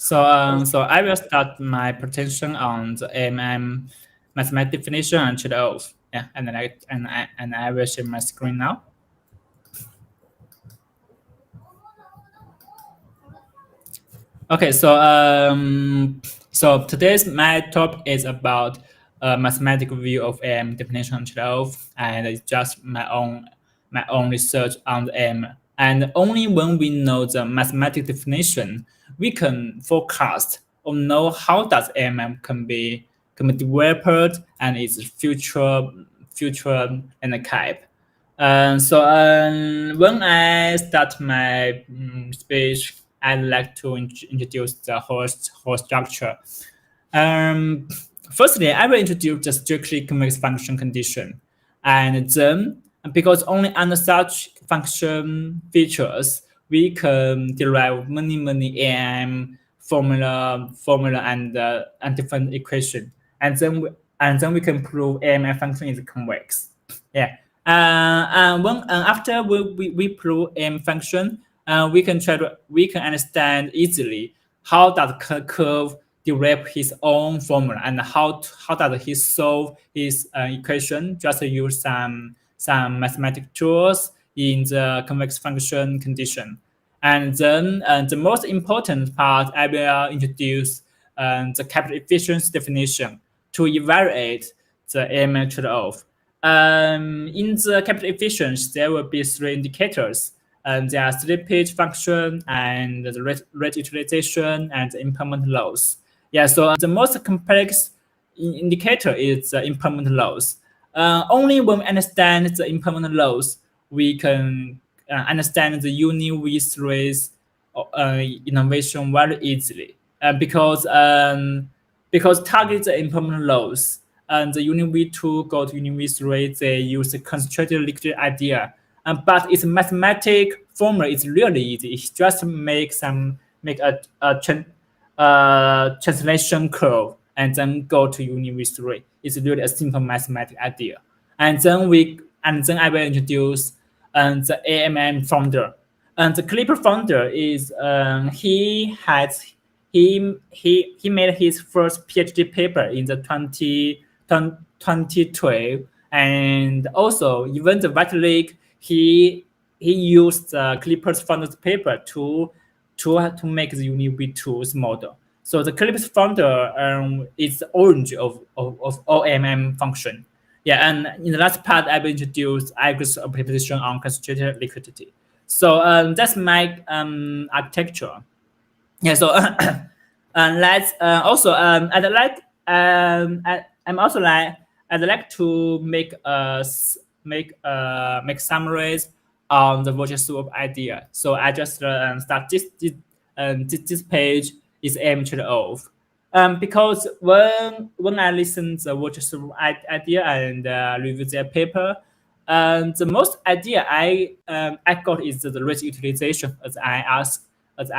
So I will start my presentation on the AMM mathematical definition and trade-off. Yeah, and I will share my screen now. Okay, so today's my topic is about mathematical view of AM definition and trade-off, and it's just my own research on the AM. And only when we know the mathematical definition, we can forecast or know how does AMM can be developed and its future and the type. When I start my speech, I'd like to introduce the whole structure. Um, Firstly, I will introduce the strictly convex function condition, and then because only under such function features we can derive many AM formula and different equation, and then we can prove AMM function is convex. Yeah. After we prove M function, we can understand easily how does curve derive his own formula and how does he solve his equation. Just use some mathematical tools in the convex function condition. And then the most important part, I will introduce the capital efficiency definition to evaluate the AMM trade-off. In the capital efficiency, there will be three indicators. There are slippage function and the rate utilization and the impairment loss. Yeah, so the most complex indicator is the impairment loss. Only when we understand the impairment loss, we can understand the unit V3's innovation very easily. Because target the impairment loss and the unit V2 go to unit V3, they use the concentrated liquid idea. But its mathematical formula is really easy. It's just make a translation curve and then go to unit V3. It's really a simple mathematical idea. And then I will introduce the AMM founder. And the Clipper founder is he made his first PhD paper in the 2012, and also even the White Lake he used the Clippers founder's paper to make the unit V2's model. So the Clippers founder is the origin of AMM function. Yeah, and in the last part, I will introduce Iger's proposition on concentrated liquidity. So that's my architecture. Yeah. So let's also I'd like to make summaries on the virtual swap idea. So I just start this page is AM trade-off. Because when I listen to the virtual swap idea and review their paper, the most idea I got is the rate utilization, as I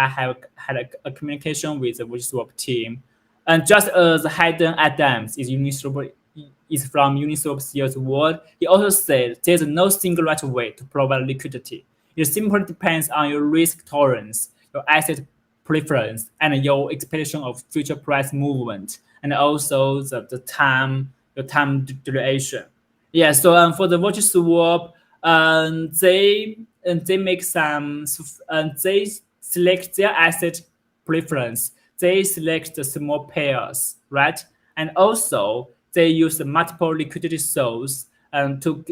have had a communication with the virtual swap team. And just as Hayden Adams is from Uniswap CEO's word, he also said there's no single right way to provide liquidity. It simply depends on your risk tolerance, your asset preference, and your expectation of future price movement, and also the time duration. Yeah. So for the virtual swap, they make they select their asset preference. They select the small pairs, right? And also they use the multiple liquidity sources to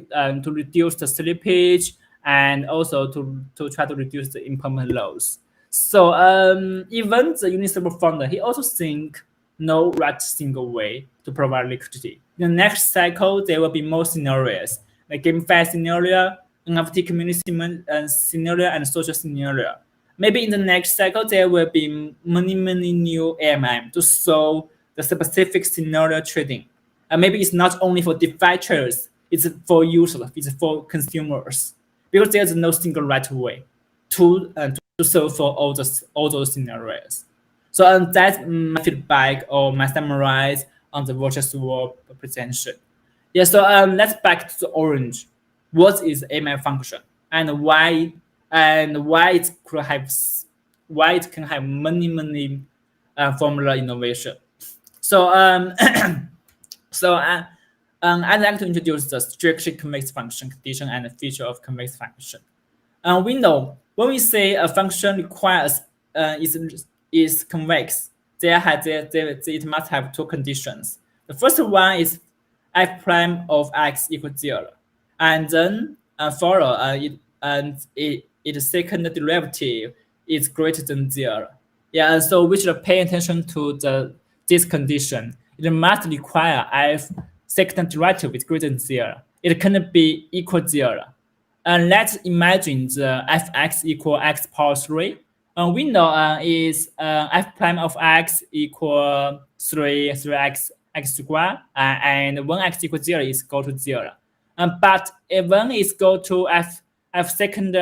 reduce the slippage and also to try to reduce the impairment loss. So even the Uniswap founder, he also think no right single way to provide liquidity. In the next cycle, there will be more scenarios, like GameFi scenario, NFT community scenario, and social scenario. Maybe in the next cycle, there will be many new AMM to solve the specific scenario trading. And maybe it's not only for DeFi traders, it's for users, it's for consumers. Because there's no single right way to solve for all those scenarios. So that's my feedback or my summarize on the virtual swap presentation. Yeah, so let's back to the orange. What is AMM function and why it can have many formula innovation. So I'd like to introduce the strictly convex function condition and the feature of convex function. We know when we say a function requires is convex, it must have two conditions. The first one is f prime of x equals 0, and then follow its second derivative is greater than 0. Yeah, and so we should pay attention to this condition. It must require f second derivative is greater than 0. It cannot be equal 0. And let's imagine the fx equal x power 3. We know is f prime of x equal 3x x squared, and when x equals 0 is go to 0. But when it's go to f second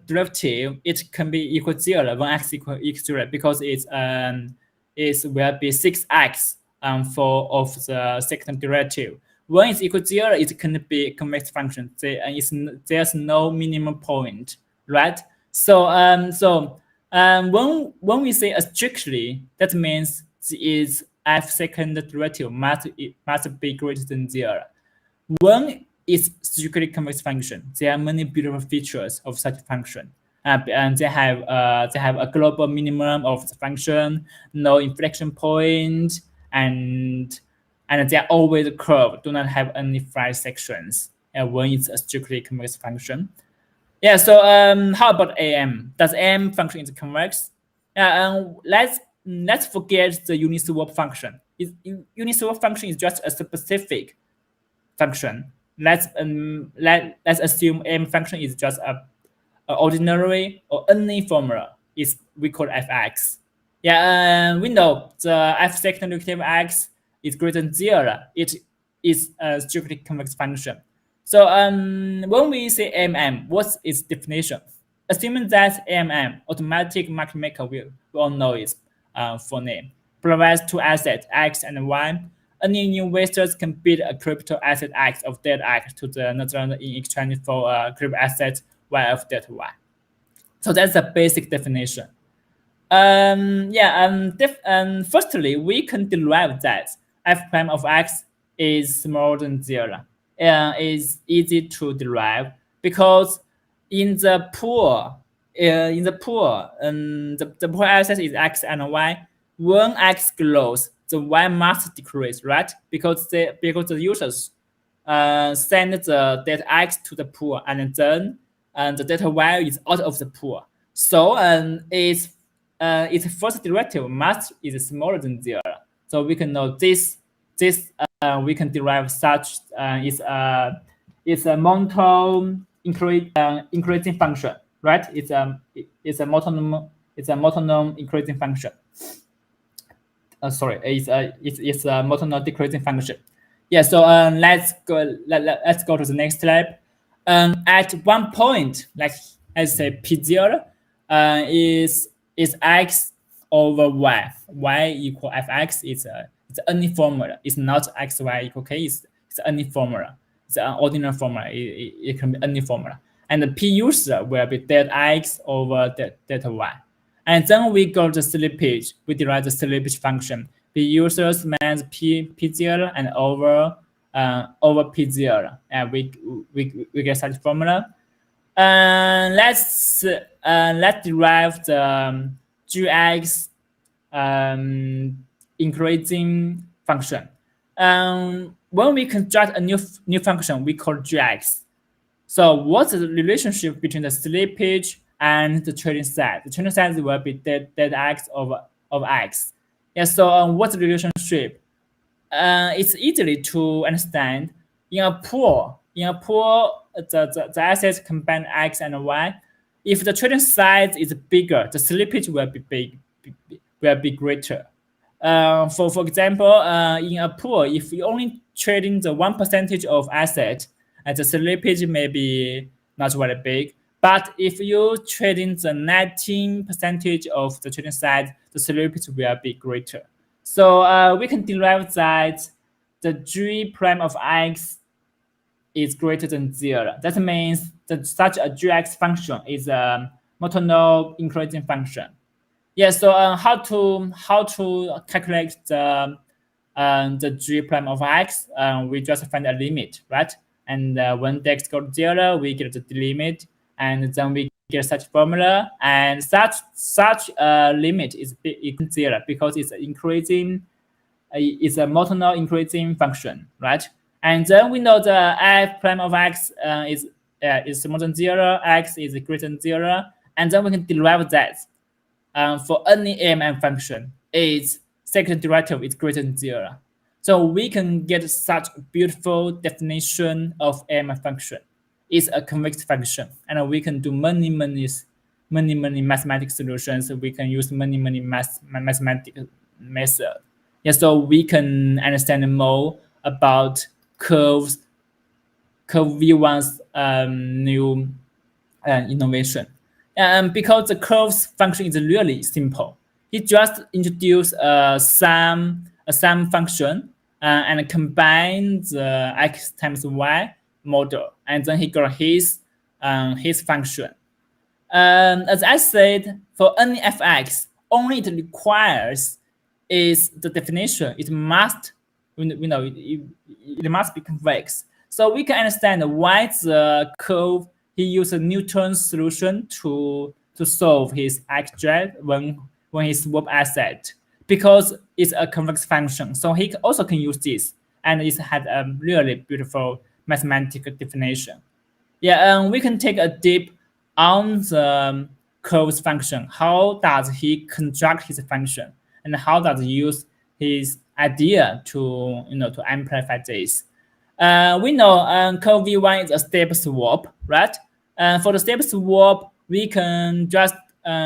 derivative, it can be equal to 0 when x equal 0 because it will be 6x of the second derivative. When it's equal to 0, it can be a convex function. There's no minimum point, right? So when we say strictly, that means is f second derivative must be greater than 0. When it's strictly convex function, there are many beautiful features of such function. And they have a global minimum of the function, no inflection point, and they are always curved, do not have any flat sections when it's a strictly convex function. Yeah, so how about AM? Does AM function is convex? Let's forget the unit swap function. Unit swap function is just a specific function. Let's assume AM function is just a ordinary or any formula we call fx. Yeah, we know the f second derivative x is greater than 0. It is a strictly convex function. So when we say AMM, what's its definition? Assuming that AMM, automatic market maker, we all know its full name, provides two assets, X and Y. Any investors can bid a crypto asset X of debt X to the Netherlands in exchange for a crypto asset Y of debt Y. So that's the basic definition. Firstly, we can derive that f prime of x is smaller than 0. Is easy to derive because in the pool, the pool asset is x and y. When x grows, the y must decrease, right? Because the users send the data x to the pool, and then the data y is out of the pool. So its first derivative is smaller than 0. So we can know this we can derive such is a monotone increasing function, right? It's a monotone increasing function. It's a monotone decreasing function. Yeah. So let's go to the next slide. At one point, like let's say p0 is x over y. Y equal fx is any formula. It's not xy equal k. It's any formula. It's an ordinary formula. It can be any formula. And the p user will be delta x over delta y. And then we go to the slippage. We derive the slippage function. P users means p0 and over p0. And we get such formula. Let's derive the gx increasing function. When we construct a new function, we call gx. So what's the relationship between the slippage and the trading size? The trading size will be delta x of x. Yeah. So what's the relationship? It's easily to understand. In a pool, the assets combine x and y. If the trading size is bigger, the slippage will be greater. For example, in a pool, if you only trading the 1% of asset, the slippage may be not very big. But if you trading the 19% of the trading size, the slippage will be greater. So we can derive that the g prime of x is greater than 0. That means that such a gx function is a monotone increasing function. Yeah. So how to calculate the g prime of x? We just find a limit, right? And when the x goes to 0, we get the limit, and then we get such formula, and such limit is equal to 0 because it's increasing. It's a monotone increasing function, right? And then we know the f prime of x is more than 0, x is greater than 0, and then we can derive that for any AMM function, its second derivative is greater than 0. So we can get such beautiful definition of AMM function. It's a convex function, and we can do many mathematical solutions. We can use many mathematical methods. Yeah, so we can understand more about curve V1's new innovation. Because the curves function is really simple. He just introduced a sum function and combine the x times y model, and then he got his function. As I said, for any fx, only it requires is the definition. It must, it must be convex. So we can understand why the curve he used a Newton's solution to solve his xj when he swap asset, because it's a convex function. So he also can use this, and it had a really beautiful mathematical definition. Yeah, we can take a deep on the curves function. How does he construct his function, and how does he use his idea to to amplify this? We know curve V1 is a step swap, right? For the step swap, we can just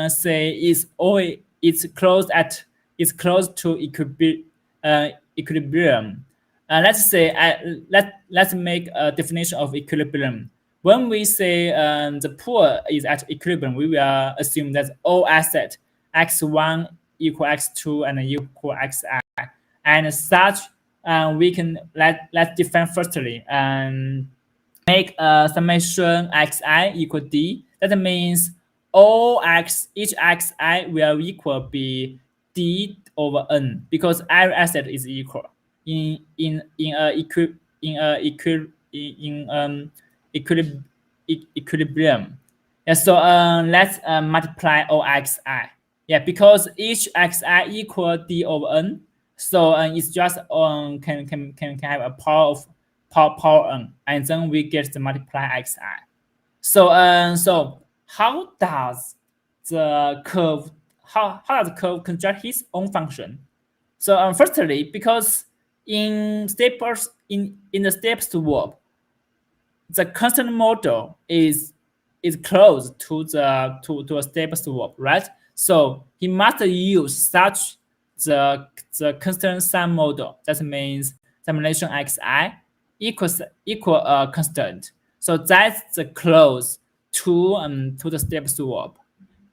say it's close to equilibrium. Let's say let's make a definition of equilibrium. When we say the pool is at equilibrium, we will assume that all assets x1 equal x2 and equal xi, and such we can let's define firstly and make a summation xi equal d. That means each xi will equal be d over n, because every asset is equal in equilibrium. Yeah, so let's multiply xi. Yeah, because each xi equal d over n, so it's just can have a power of power n, and then we get the multiply xi. So so how does the curve construct his own function? So firstly, because in the step swap, the constant model is close to to a step swap, right? So he must use such the constant sum model. That means summation xi equal constant. So that's the close to the step swap.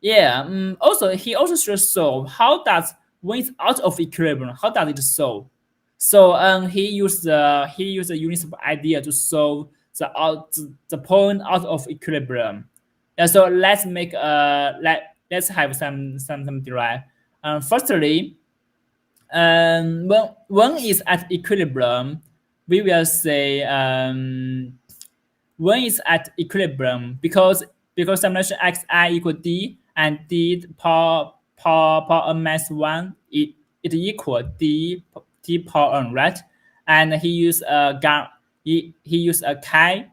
Yeah. Also, he also should solve how does when it's out of equilibrium, how does it solve? So he used the Uniswap idea to solve the point out of equilibrium. Yeah. So let's make let's have some derive. Firstly, when is at equilibrium, we will say when is at equilibrium because summation xi equal d, and d power n minus 1 it equal d power n, right? And he used he used a chi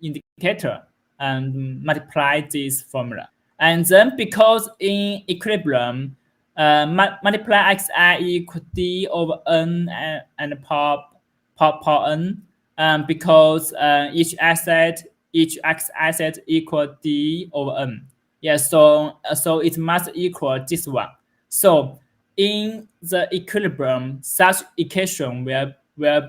indicator and multiply this formula. And then because in equilibrium, multiply xi equal d over n and power n, because each x asset equal d over n. Yeah, so it must equal this one. So in the equilibrium, such equation will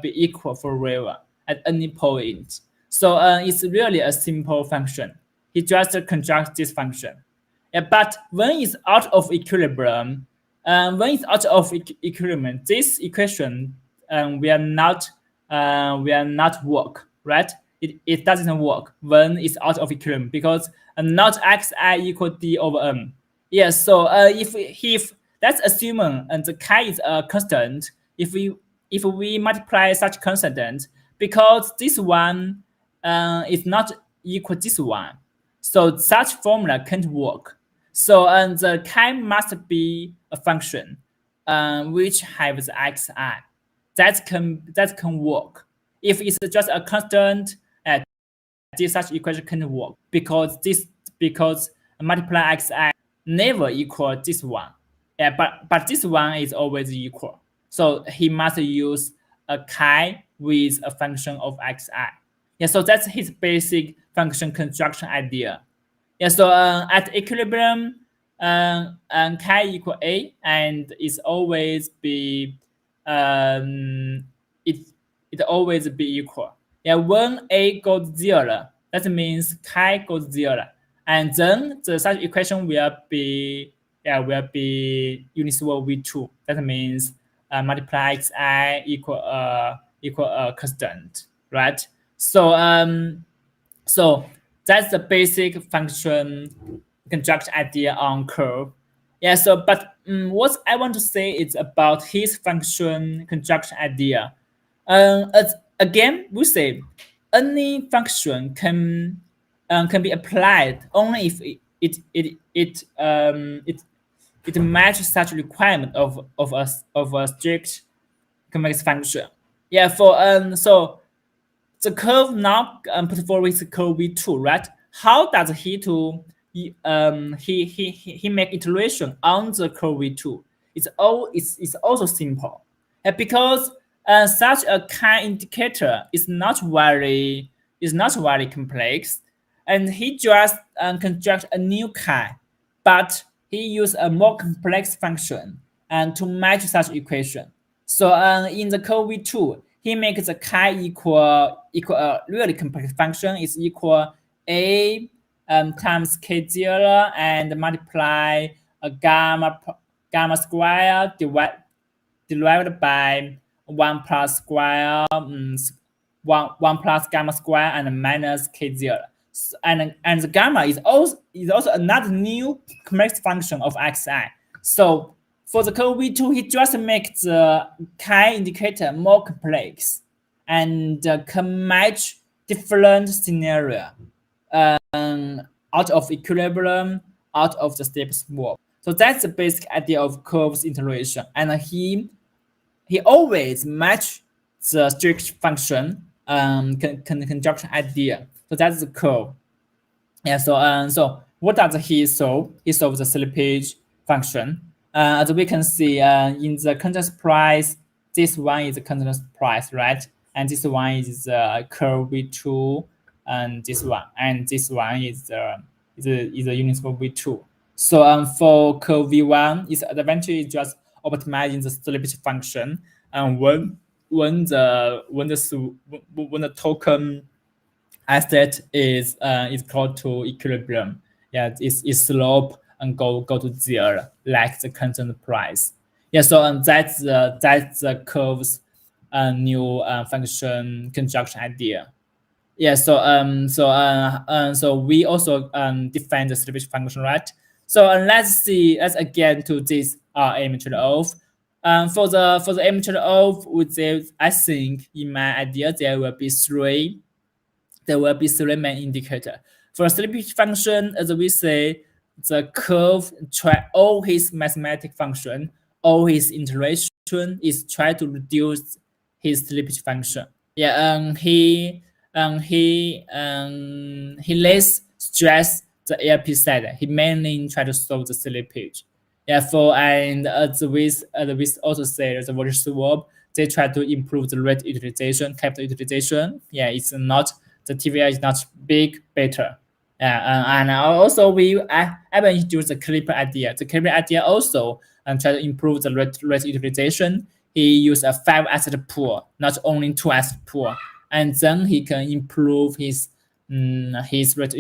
be equal forever at any point. So it's really a simple function. He just constructs this function. Yeah, but when it's out of equilibrium, this equation will not work, right? It doesn't work when it's out of equilibrium because not xi equal d over n. Yes. So if that's assuming and the k is a constant, if we multiply such constant, because this one is not equal this one, so such formula can't work. So and the k must be a function which has xi. That can work. If it's just a constant, this such equation can work because multiply xi never equal this one. Yeah, but this one is always equal. So he must use a chi with a function of xi. Yeah, so that's his basic function construction idea. Yeah, so at equilibrium, chi equal a, and it's always be um, it it always be equal. Yeah, when a goes zero, that means chi goes zero, and then the such equation will be universal v2. That means multiply xi equal constant, right? So that's the basic function construction idea on curve. Yeah. So, but what I want to say is about his function construction idea. As again, we say any function can be applied only if it matches such requirement of a strict convex function. Yeah. So the curve now put forward is curve v2, right? How does he make iteration on the curve v2? It's also simple. Because such a kind indicator is not very complex, and he just construct a new kind, but he used a more complex function and to match such equation. So in the curve v2, he makes the chi equal a really complex function is equal a times k0 and multiply a gamma square divided by 1 plus square 1 plus gamma square and minus k0. And the gamma is also another new complex function of xi. So for the curve v2, he just makes the chi indicator more complex and can match different scenario out of equilibrium, out of the step swap. So that's the basic idea of curves iteration. And he always match the strict function conjunction idea. So that's the curve. Yeah. So what does he solve? He solves the slippage function. As we can see in the continuous price, this one is the continuous price, right? And this one is the curve v2, and this one is a unit for v2. So for curve v1, its advantage is just optimizing the slippage function. And when the token asset is close to equilibrium. Yeah, it's slope and go to zero like the constant price. Yeah, so that's the curve's new function construction idea. Yeah, so we also define the slippage function, right? So let's again to this AMM trade-off. For the AMM trade-off, I think in my idea there will be three main indicators. For a slippage function, as we say, the curve try all his mathematical function, all his iteration is try to reduce his slippage function. Yeah, he less stress the ARP side. He mainly try to solve the slippage. Yeah, as we also say the voltage swap, they try to improve the rate utilization, capital utilization. Yeah, it's not the TVI is not big, better. And also I will introduce the clipper idea. The clipper idea also try to improve the rate utilization. He used a 5 asset pool, not only 2 asset pool, and then he can improve his rate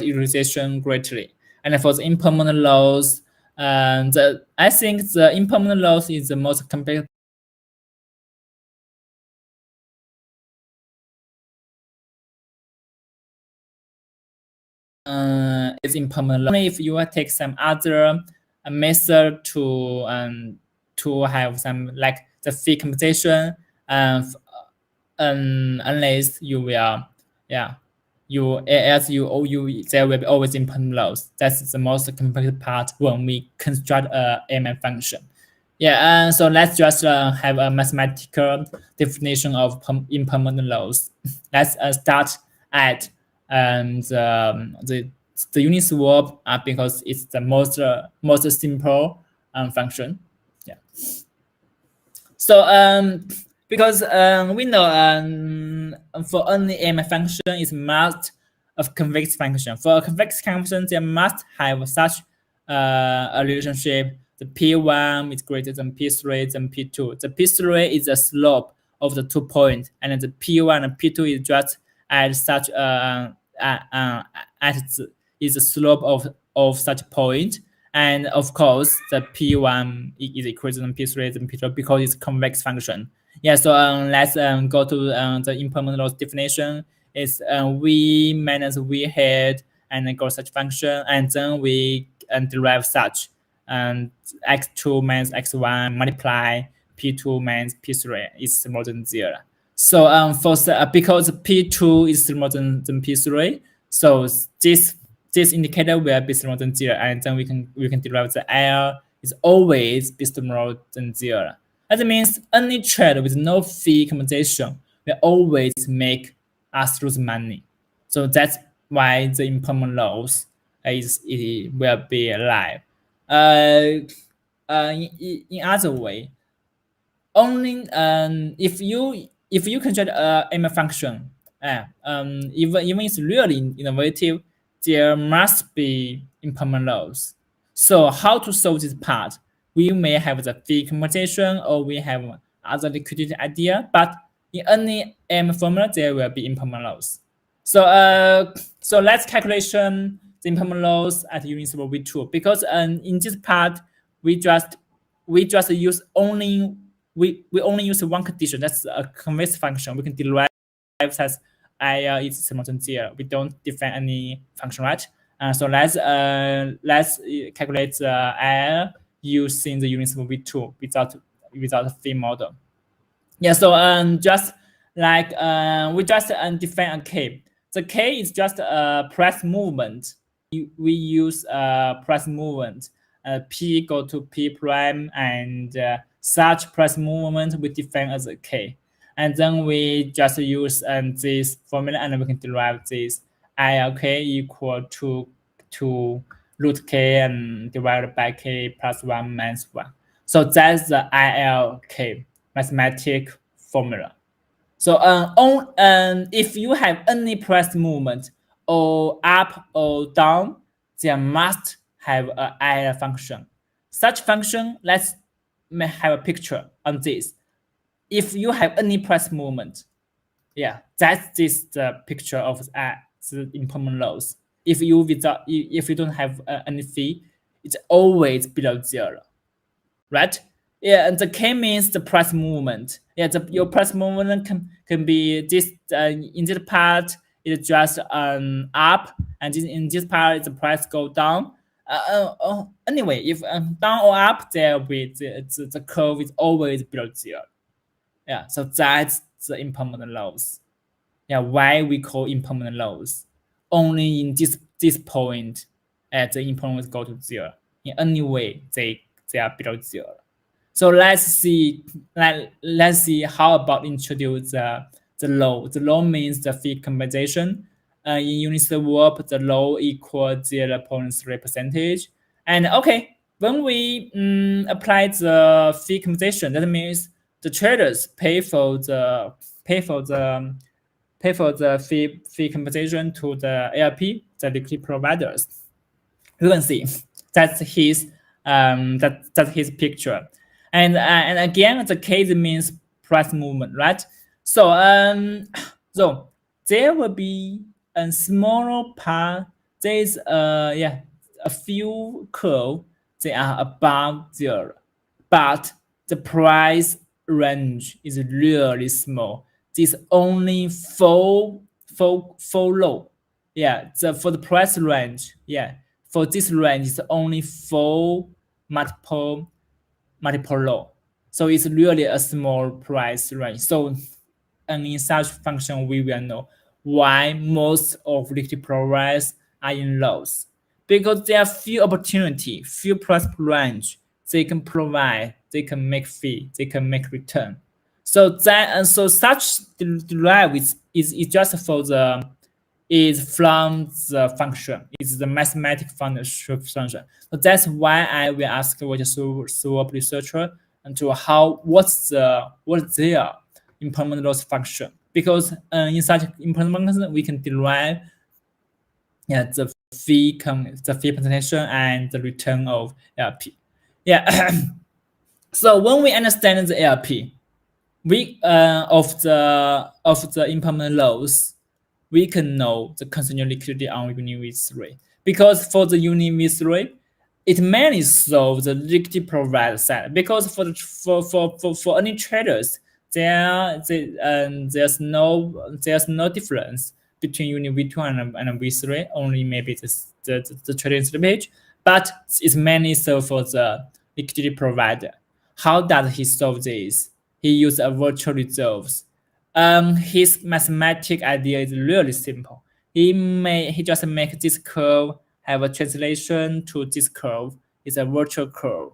utilization greatly. And for the impermanent loss, I think the impermanent loss is the most complex is impermanent. Only if you take some other method to have some like the fee compensation, unless you will, you as you owe you, there will be always impermanent loss. That's the most complicated part when we construct a AMM function. Yeah, and so let's just have a mathematical definition of impermanent loss. Let's start at the unit swap because it's the most simple function. Yeah. So because we know for any AMM function is must of convex function. For a convex function, they must have such a relationship. The P1 is greater than P3 than P2. The P3 is the slope of the 2 points, and the P1 and P2 is just at such is the slope of such point. And of course, the P1 is equal to P3 and P2 because it's convex function. Yeah, so let's go to the impermanent loss definition. It's V minus V head and then go such function, and then we derive such and x2 minus x1 multiply P2 minus P3 is smaller than 0. So because P2 is smaller than P3, so this indicator will be smaller than 0, and then we can derive the L is always be smaller than 0. That means any trade with no fee compensation will always make us lose money. So that's why the impermanent loss it will be alive. In other way, only if you construct a AMM function, even it's really innovative, there must be impermanent loss. So how to solve this part? We may have the fee compensation or we have other liquidity idea, but in any AMM formula there will be impermanent loss. So let's calculation the impermanent loss at unit swap V2 because in this part we just use only we only use one condition. That's a convex function. We can derive as I is smaller than 0. We don't define any function, right? So let's calculate L using the unit swap V2 without a fee model. Yeah. So just like we just define a K. The K is just a price movement. We use price movement. P go to P prime, and such price movement we define as a K. And then we just use this formula, and we can derive this ILK equal to root K and divided by K plus 1 minus 1. So that's the ILK mathematic formula. So if you have any price movement or up or down, there must have an IL function. Such function, let's have a picture on this. If you have any price movement, yeah, that's the picture of the impermanent loss. If you don't have any fee, it's always below 0, right? Yeah, and the K means the price movement. Yeah, your price movement can be this in this part it's just up, and in this part the price go down. Anyway, if down or up, there will be the curve is always below 0. Yeah, so that's the impermanent loss. Yeah, why we call impermanent loss? Only in this point, the impermanent go to 0. In any way, they are below 0. So let's see how about introduce the law. The law means the fee compensation. In unit swap, the law equals 0.3%. And okay, when we apply the fee compensation, that means the traders pay for the fee compensation to the ARP, the liquidity providers. You can see that's his picture. And again, the case means price movement, right? So so there will be a smaller part. There's a few curve. They are above 0, but the price range is really small. This only four low. Yeah, for the price range, yeah, for this range it's only 4 multiple low. So it's really a small price range. So and in such function, we will know why most of liquidity providers are in loss. Because there are few opportunity, few price range they can provide, they can make fee, they can make return. So that and so such derive is just for the is from the function. It's the mathematical function. So that's why I will ask what swap researcher and to what's their implement loss function, because in such implement function we can derive the fee presentation and the return of LP. Yeah. So when we understand the LP, we of the implement loss, we can know the consumer liquidity on Uni V3. Because for the Uni V3, it mainly solves the liquidity provider side. Because for any traders, there's no difference between Uni V2 and V3. Only maybe the trading slippage, but it's mainly solved for the liquidity provider. How does he solve this? He used a virtual reserves. His mathematic idea is really simple. He just make this curve have a translation to this curve. It's a virtual curve.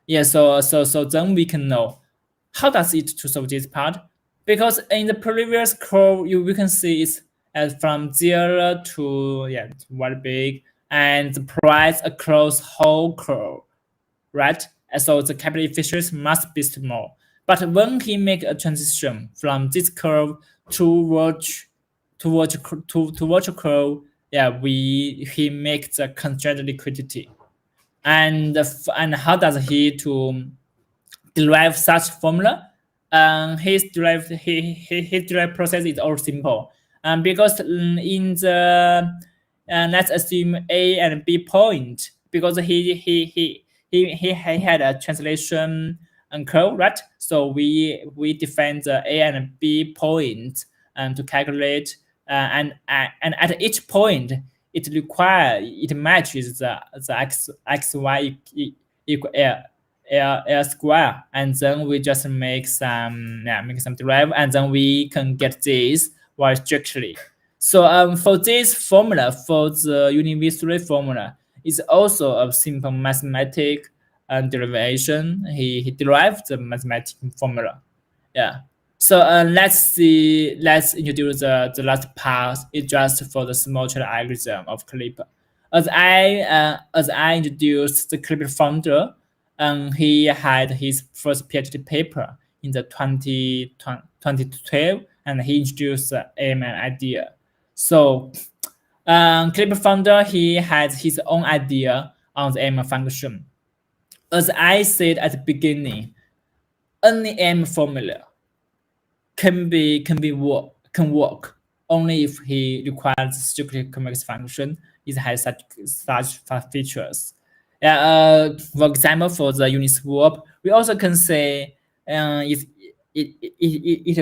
Yeah, so then we can know how does it to solve this part, because in the previous curve we can see it's from 0 to very big, and the price across whole curve, right? And so the capital efficiency must be small. But when he make a transition from this curve towards virtual curve, he makes the constrained liquidity. And how does he to derive such formula? His derived process is all simple. Because in the let's assume A and B point, because he had a translation curve, right? So we define the A and B point to calculate, and at each point it matches the x y equal L square, and then we just make some derive, and then we can get this very strictly. So for this formula, for the Uni V3 formula, is also a simple mathematic derivation. He derived the mathematical formula. Yeah. So let's introduce the last part. It's just for the small trade algorithm of Clipper. As I introduced the Clipper founder, he had his first PhD paper in the 2012, and he introduced the AMM idea. So Clipper founder, he has his own idea on the AMM function. As I said at the beginning, any AMM formula can work only if he requires strictly convex function. It has such features. For example, for the Uniswap, we also can say it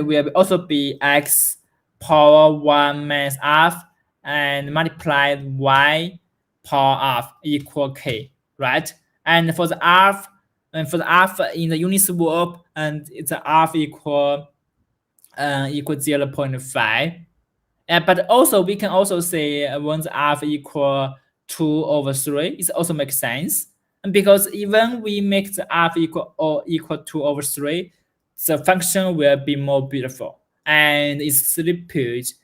will also be x power 1 minus half and multiplied y power half equal k, right? And for the half in the Uniswap, and it's a half equal 0.5. But also we can also say when the alpha equal 2/3, it also makes sense. And because even we make the alpha equal 2/3, the function will be more beautiful, and its slippage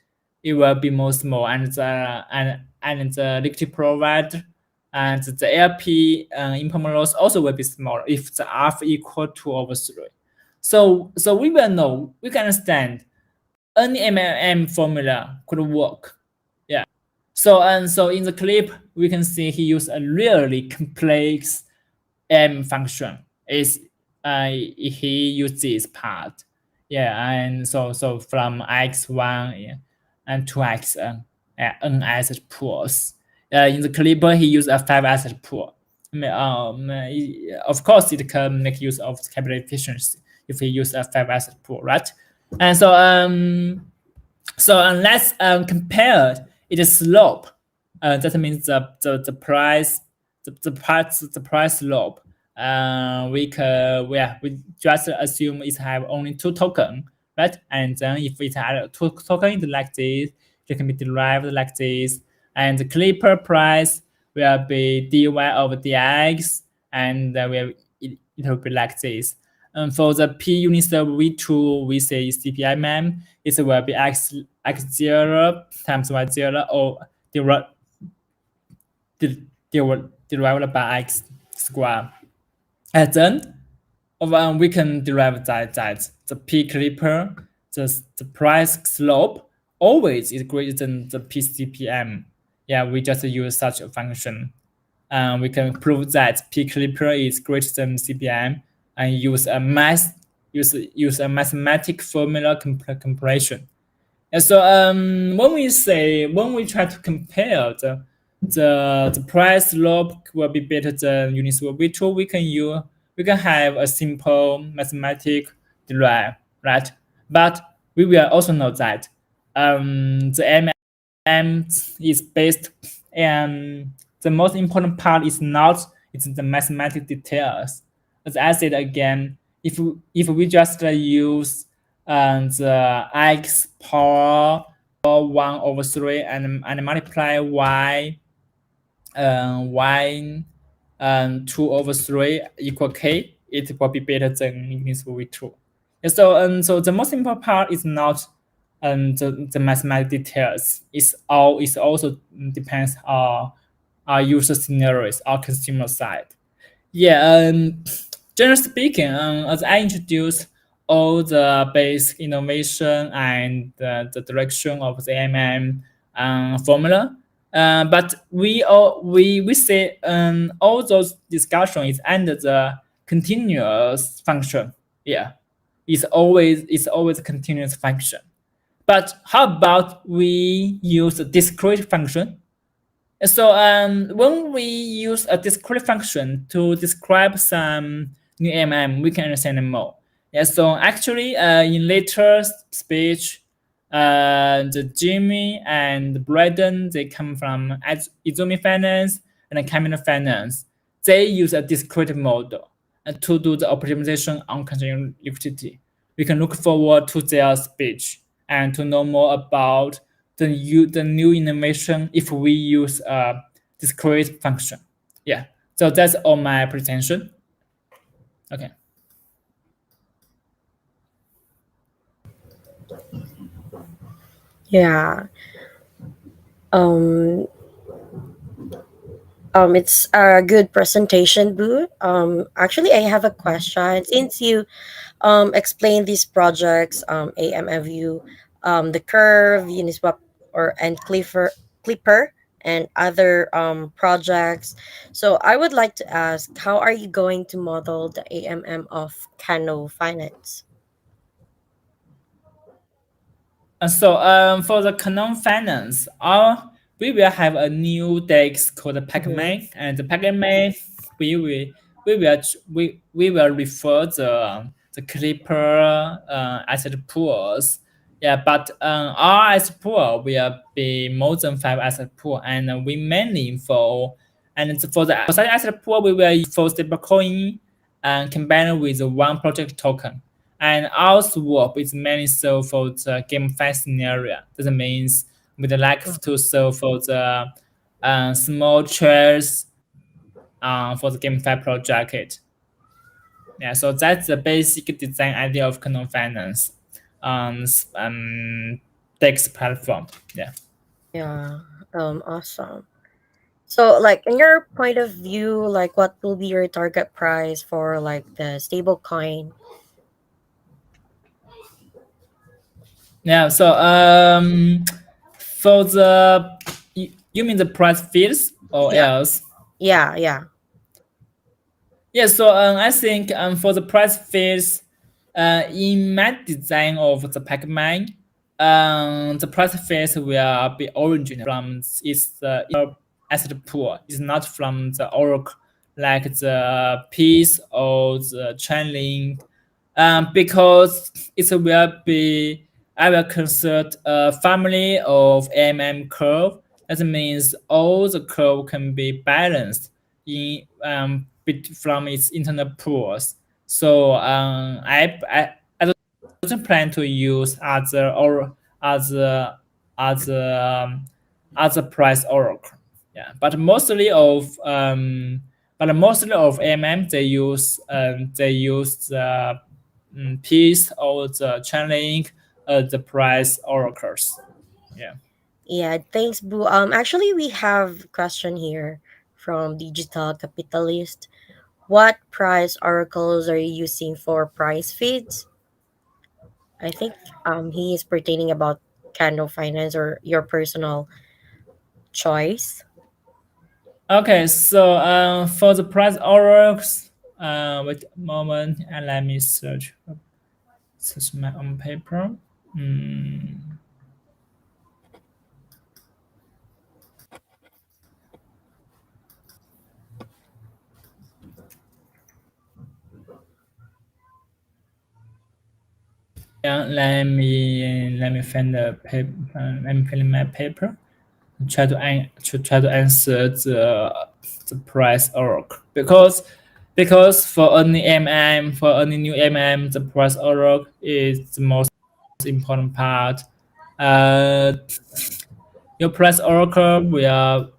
it will be more small, and the liquidity provided and the LP implement loss also will be smaller if the alpha equal 2/3. So we will know, we can understand any AMM formula could work. Yeah. So in the clip we can see he used a really complex M function. He used this part. Yeah, and so from x1 and 2x n asset pools. In the clipper he used a 5 asset pool. Of course it can make use of capital efficiency if he use a 5 asset pool, right? And so let's compare It is slope. That means the price the price slope. We just assume it have only two token, right? And then if it had two token like this, it can be derived like this. And the clipper price will be dy over dx, and it will be like this. For the p units of V2, we say CPIMM, it will be x0 times y0 or derived by x square. And then we can derive that the p clipper, the price slope always is greater than the PCPM. Yeah, we just use such a function. We can prove that p clipper is greater than CPM and use a mathematical formula comparison. And so when we try to compare the price slope will be better than Uniswap V2, we can have a simple mathematical derive, right? But we will also know that the AMM is based, and the most important part is not it's the mathematical details. As I said again, if we just use the x power 1/3 and multiply y 2/3 equal k, it will be better than Uniswap V2. So the most important part is not the mathematical details. It also depends on our user scenarios, our consumer side. Yeah, generally speaking, as I introduced all the basic innovation and the direction of the AMM formula, but we say all those discussion is under the continuous function. Yeah, it's always a continuous function. But how about we use a discrete function? So when we use a discrete function to describe some new AMM, we can understand them more. Yeah, so actually in later speech, the Jimmy and Braden, they come from Izumi Finance and Canoe Finance. They use a discrete model to do the optimization on consumer liquidity. We can look forward to their speech and to know more about the new innovation if we use a discrete function. Yeah, so that's all my presentation. Okay. Yeah. Um, it's a good presentation, Boo. Actually, I have a question. Since you explained these projects, AMFU, the Curve, Uniswap, and Clipper, and other projects. So I would like to ask, how are you going to model the AMM of Canoe Finance? So for the Canoe Finance, we will have a new DEX called Mm-hmm. Pac-Man, and the Pac-Man we will we will refer the Clipper asset pools. Yeah, but our asset pool will be more than 5 asset pool, and we mainly for the such asset pool we will use for stablecoin and combined with one project token. And our swap is mainly sold for the GameFi scenario. That means we'd like to sell for the small shares for the GameFi project. Yeah, so that's the basic design idea of Canoe Finance DEX platform. Yeah. Yeah, awesome. So, like, in your point of view, like, what will be your target price for like the stable coin? Yeah. So for you mean the price fields or Yeah, else? yeah. Yeah, so I think for the price phase, in my design of the Pac-Man, the price phase will be originated from its asset pool. It's not from the oracle like the piece or the chain link, because it will be I will consult a family of AMM curve. That means all the curve can be balanced in from its internal pools. So I don't plan to use other other other price oracle. Yeah, but mostly of AMM they use the piece or the channeling the price oracles. Yeah. Yeah, thanks, Boo. Actually, we have question here from Digital Capitalist. What price oracles are you using for price feeds? I think he is pertaining about Canoe Finance or your personal choice. Okay, so for the price oracles, wait a moment and let me search my own paper. Mm, yeah, let me find the paper. Let me find my paper. Try to answer the price oracle because for any new MM the price oracle is the most important part. Uh, your price oracle will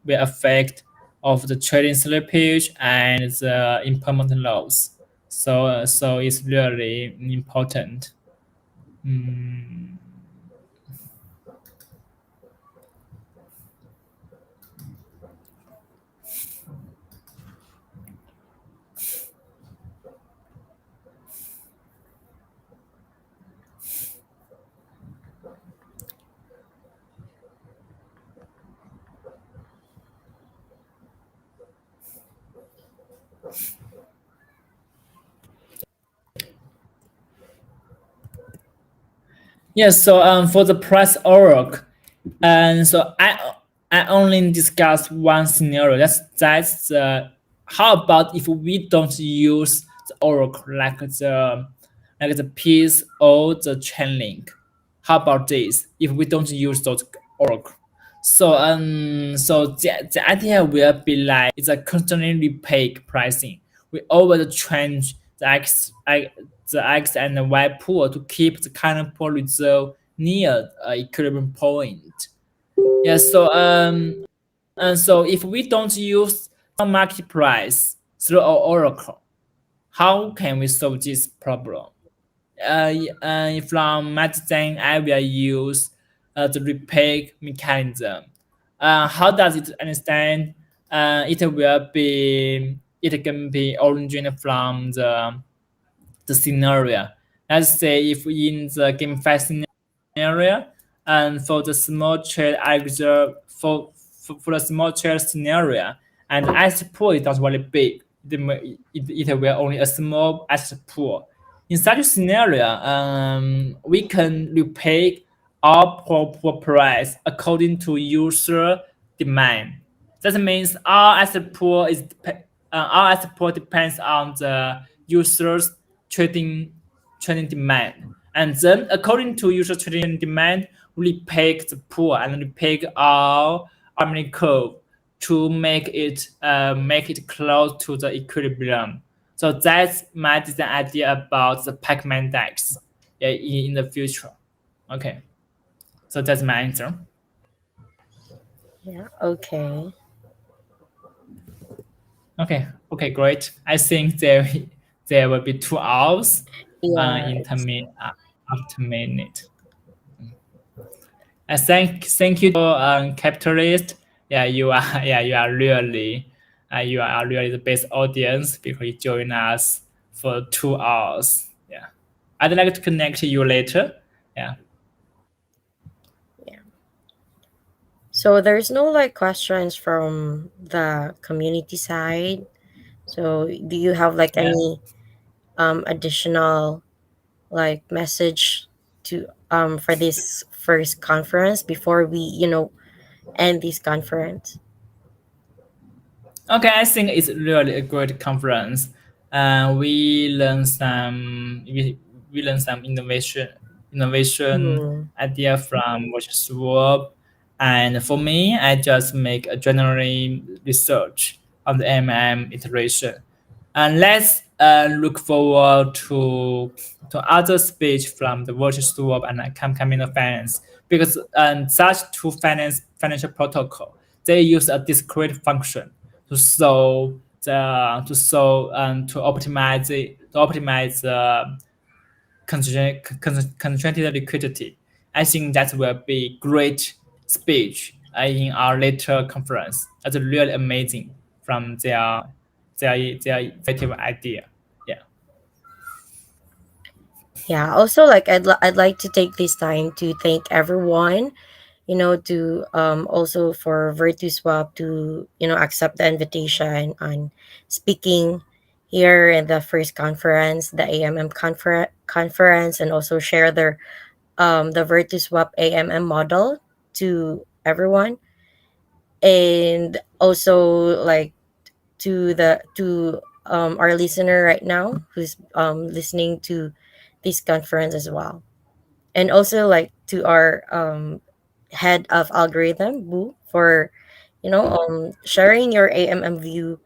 affect of the trading slippage and the impermanent loss. So it's really important. Mm. Yes, so for the price oracle, and so I only discussed one scenario. That's how about if we don't use the oracle like the piece or the chain link? How about this? If we don't use those oracle, so the idea will be like it's a constantly repeat pricing. We always change the X and the Y pool to keep the current pool reserve near equilibrium point. Yeah, so if we don't use market price through our oracle, how can we solve this problem? From my design, I will use the repeat mechanism. How does it understand? It can be originated from the scenario. Let's say if in the GameFi scenario, and for the small trade I reserve for the small trade scenario, and asset pool is not very big. It will only a small asset pool. In such a scenario, we can repay our pool price according to user demand. That means our asset pool depends on the user's trading trading demand. And then according to user trading demand, we pick the pool and we pick our harmonic curve to make it close to the equilibrium. So that's my design idea about the Pac-Man DEX, yeah, in the future. Okay, so that's my answer. Yeah, okay. Okay, great. I think there will be 2 hours Yeah, after minute. I thank you to capitalist. Yeah, you are yeah you are really the best audience because you join us for 2 hours. Yeah, I'd like to connect you later. Yeah. yeah. So there's no like questions from the community side. So do you have like Yeah. any additional like message to for this first conference before we, end this conference? Okay, I think it's really a great conference. We learn some. we learn some innovation Mm. idea from Watch Swap. And for me, I just make a general research on the AMM iteration. And let's look forward to other speech from the Virtual Swap and Canoe Finance, because such two financial protocol, they use a discrete function to solve to optimize the concentrated liquidity. I think that will be great speech in our later conference. That's really amazing from their innovative idea. Yeah. Yeah. Also, like I'd like to take this time to thank everyone, to also for VirtuSwap to accept the invitation on speaking here in the first conference, the AMM conference, and also share the VirtuSwap AMM model to everyone, and also like to our listener right now who's listening to this conference as well, and also like to our head of algorithm Boo for sharing your AMM view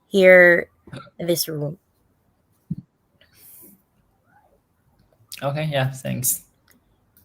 here in this room. Okay. Yeah. Thanks.